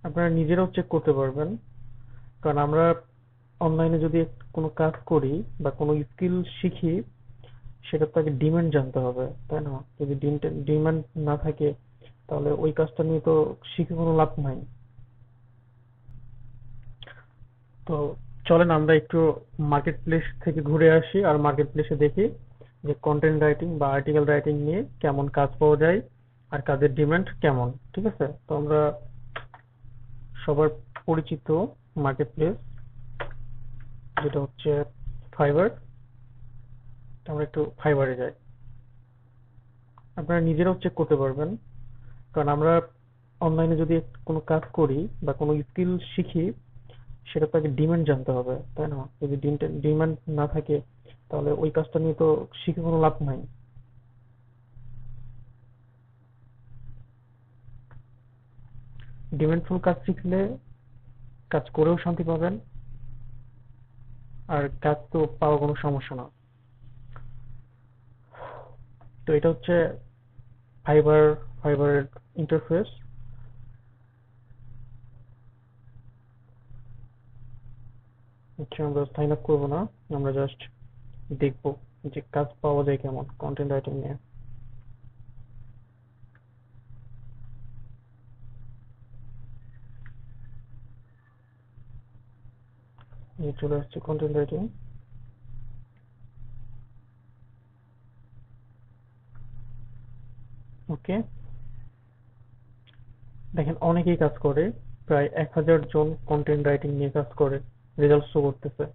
আপনারা নিজেরাও চেক করতে পারবেন। কারণ আমরা অনলাইনে যদি কোনো কাজ করি বা কোনো স্কিল শিখি, সেটা তো আগে ডিমান্ড জানতে হবে, তাই না? যদি ডিমান্ড না থাকে, তাহলে ওই কাজটা নিয়ে তো শিখে কোনো লাভ নাই। তো চলেন আমরা একটু মার্কেট প্লেস থেকে ঘুরে আসি, আর মার্কেট প্লেসে দেখি যে কন্টেন্ট রাইটিং বা আর্টিকেল রাইটিং নিয়ে কেমন কাজ পাওয়া যায় আর কাজের ডিমান্ড কেমন। ঠিক আছে, তো আমরা সবার পরিচিত মার্কেট প্লেস, যেটা হচ্ছে ফাইবার। আমরা একটু ফাইবারে যাই। আপনারা নিজেরাও চেক করতে পারবেন। কারণ আমরা অনলাইনে যদি কোনো কাজ করি বা কোনো স্কিল শিখি, সেটা তো আগে ডিমান্ড জানতে হবে, তাই না? যদি ডিমান্ড না থাকে, তাহলে ওই কাজটা নিয়ে তো শিখে কোনো লাভ নাই। ডিমান্ডফুল কাজ শিখলে কাজ করেও শান্তি পাবেন, আর কাজ তো পাওয়া কোনো সমস্যা না। তো এটা হচ্ছে ফাইবার ফাইবারের ইন্টারফেস। হচ্ছে আমরা সাইন আপ করবো না, আমরা জাস্ট দেখবো যে কাজ পাওয়া যায় কেমন কন্টেন্ট রাইটিং নিয়ে। এই চলে আসছে কন্টেন্ট রাইটিং। ওকে, দেখেন অনেকেই কাজ করে। প্রায় 1000 জন কন্টেন্ট রাইটিং নিয়ে কাজ করে, রেজাল্ট শো করতেছে।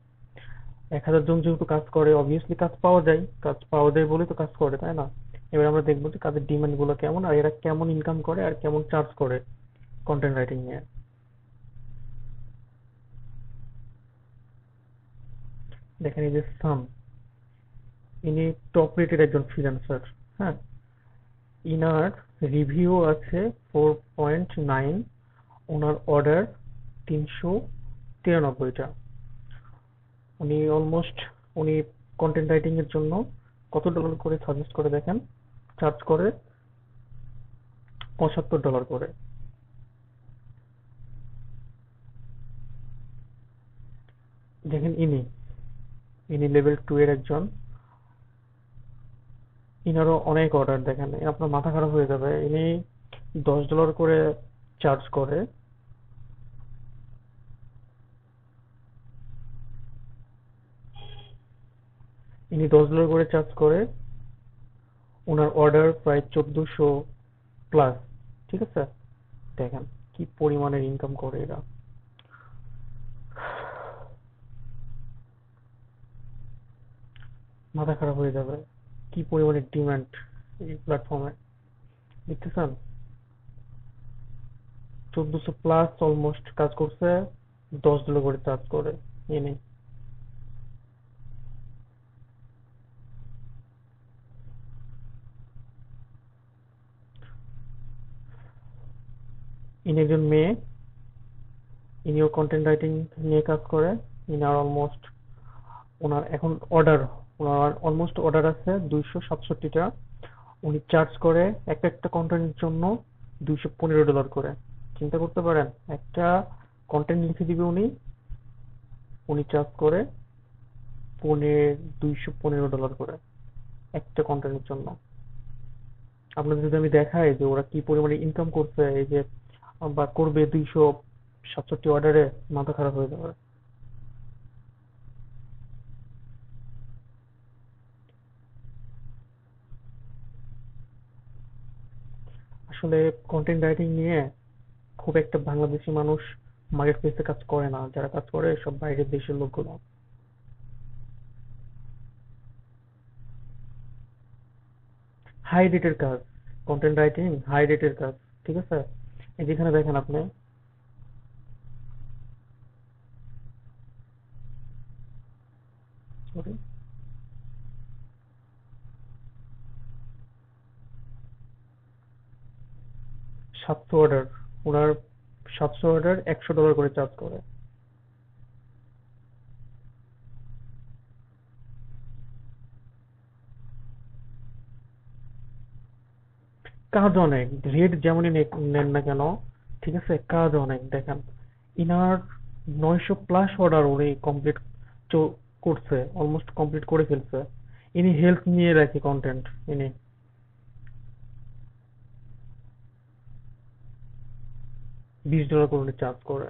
1000 জন যেহেতু কাজ করে, অবভিয়াসলি কাজ পাওয়া যায়। কাজ পাওয়া যায় বলে তো কাজ করে, তাই না? এবার আমরা দেখবো যে কাজের ডিমান্ড গুলো কেমন, আর এরা কেমন ইনকাম করে আর কেমন চার্জ করে কন্টেন্ট রাইটিং নিয়ে। দেখেন এই যে সাম, ইনি টপ রেটেড একজন ফ্রিল্যান্সার। হ্যাঁ, ইনার রিভিউ আছে 4.9, ওনার অর্ডার 393টা। উনি কন্টেন্ট রাইটিং এর জন্য কত ডলার করে সাজেস্ট করে দেখেন, চার্জ করে $75 করে। দেখেন ইনি লেভেল 2 এর একজন। ইনারও অনেক অর্ডার, দেখেন আপনার মাথা খারাপ হয়ে যাবে। ইনি $10 করে চার্জ করে। ওনার অর্ডার প্রায় 1400 প্লাস। ঠিক আছে, দেখেন কি পরিমাণের ইনকাম করে এরা। মাথা খারাপ হয়ে যাবে, কি পরিমাণের ডিমান্ড এই প্ল্যাটফর্মে, দেখতেছেন? 1400 প্লাস অলমোস্ট কাজ করছে, $10 করে চার্জ করে এনে। ইনি একজন মেয়ে, ইনিও কন্টেন্ট রাইটিং নিয়ে কাজ করে। ইনার অলমোস্ট ওনার এখন অর্ডার ওনার অলমোস্ট অর্ডার আছে 267টা। উনি চার্জ করে একটা একটা কন্টেন্টের জন্য $215 করে। চিন্তা করতে পারেন, একটা কন্টেন্ট লিখে দিবে উনি, চার্জ করে $215 করে একটা কন্টেন্টের জন্য। আপনাদের যদি আমি দেখাই যে ওরা কি পরিমাণে ইনকাম করছে, এই যে বা করবে 267 অর্ডারে, মাথা খারাপ হয়ে যাবে। আসলে কন্টেন্ট রাইটিং নিয়ে খুব একটা বাংলাদেশি মানুষ মার্কেট প্লেসে কাজ করে না। যারা কাজ করে সব বাইরের দেশের লোকগুলো। হাই রেটের কাজ, কন্টেন্ট রাইটিং হাই রেটের কাজ। ঠিক আছে, এই যেখানে দেখেন আপনি sorry, 700 অর্ডার, ওনার 700 অর্ডার $100 করে চার্জ করে। কাজ অনেক, রেট যেমনই নেন না কেন, ঠিক আছে, কাজ অনেক দেখেন। ইনার 900+ অর্ডার উনি কমপ্লিট করছে, অলমোস্ট কমপ্লিট করে ফেলছে। ইনি হেলথ নিয়ে রাখে কন্টেন্ট। ইনি $20 করে চার্জ করে।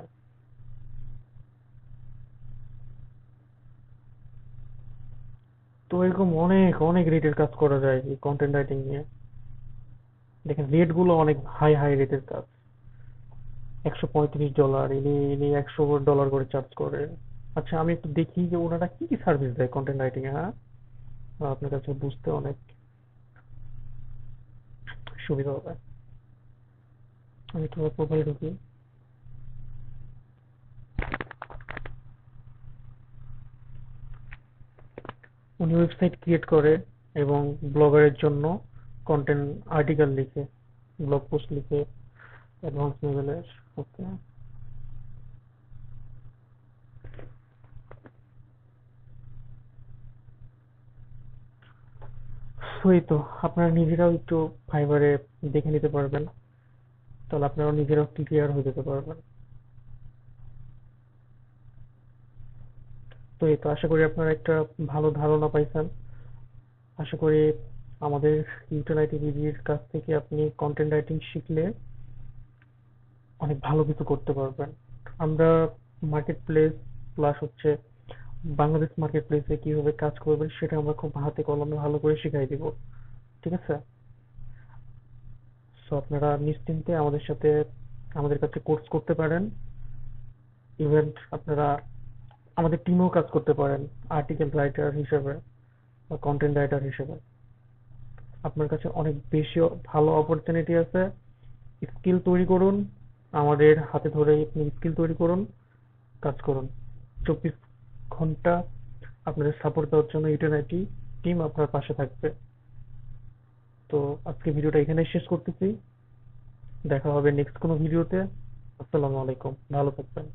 তো এরকম অনেক অনেক রেটের কাজ করা যায় এই কন্টেন্ট রাইটিং নিয়ে। দেখেন রেট গুলো অনেক হাই হাই রেটের কাজ। $135, ইনি ইনি $100 করে চার্জ করে। আচ্ছা, আমি একটু দেখি যে ওনারা কি কি সার্ভিস দেয় কন্টেন্ট রাইটিং এ, হ্যাঁ? আপনার কাছে বুঝতে অনেক সুবিধা হবে। আমি একটু প্রোফাইল ঢুকি। উনি ওয়েবসাইট ক্রিয়েট করে এবং ব্লগারের জন্য কন্টেন্ট আর্টিকেল লিখে, ব্লগ পোস্ট লিখে, অ্যাডভান্স লেভেলের। ওকে, তো এই তো, আপনারা নিজেরাও একটু ফাইবারে দেখে নিতে পারবেন, তাহলে আপনারা নিজেরাও ক্লিয়ার হয়ে যেতে পারবেন। তো এই তো, আশা করি আপনারা একটা ভালো ধারণা পাইছেন। আশা করি আমাদের ইউটিলাইটি বিডির কাছ থেকে আপনি কন্টেন্ট রাইটিং শিখলে অনেক ভালো কিছু করতে পারবেন। আমরা মার্কেট প্লেস প্লাস হচ্ছে বাংলাদেশ মার্কেট প্লেসে কিভাবে কাজ করবেন সেটা আমরা খুব হাতে কলমে ভালো করে শিখাই দিব। ঠিক আছে? সো আপনারা নিশ্চিন্তে আমাদের সাথে, আমাদের কাছে কোর্স করতে পারেন। ইভেন আপনারা আমাদের টিমেও কাজ করতে পারেন, আর্টিকেল রাইটার হিসেবে বা কন্টেন্ট রাইটার হিসেবে। আপনার কাছে অনেক বেশি ভালো অপরচুনিটি আছে। স্কিল তৈরি করুন, আমাদের হাতে ধরে আপনি স্কিল তৈরি করুন, কাজ করুন। 24 ঘন্টা আপনাদের সাপোর্ট দেওয়ার জন্য ইটারনেটি টিম আপনার পাশে থাকবে। তো আজকে ভিডিওটা এখানেই শেষ করতেছি। দেখা হবে নেক্সট কোনো ভিডিওতে। আসসালামু আলাইকুম, ভালো থাকবেন।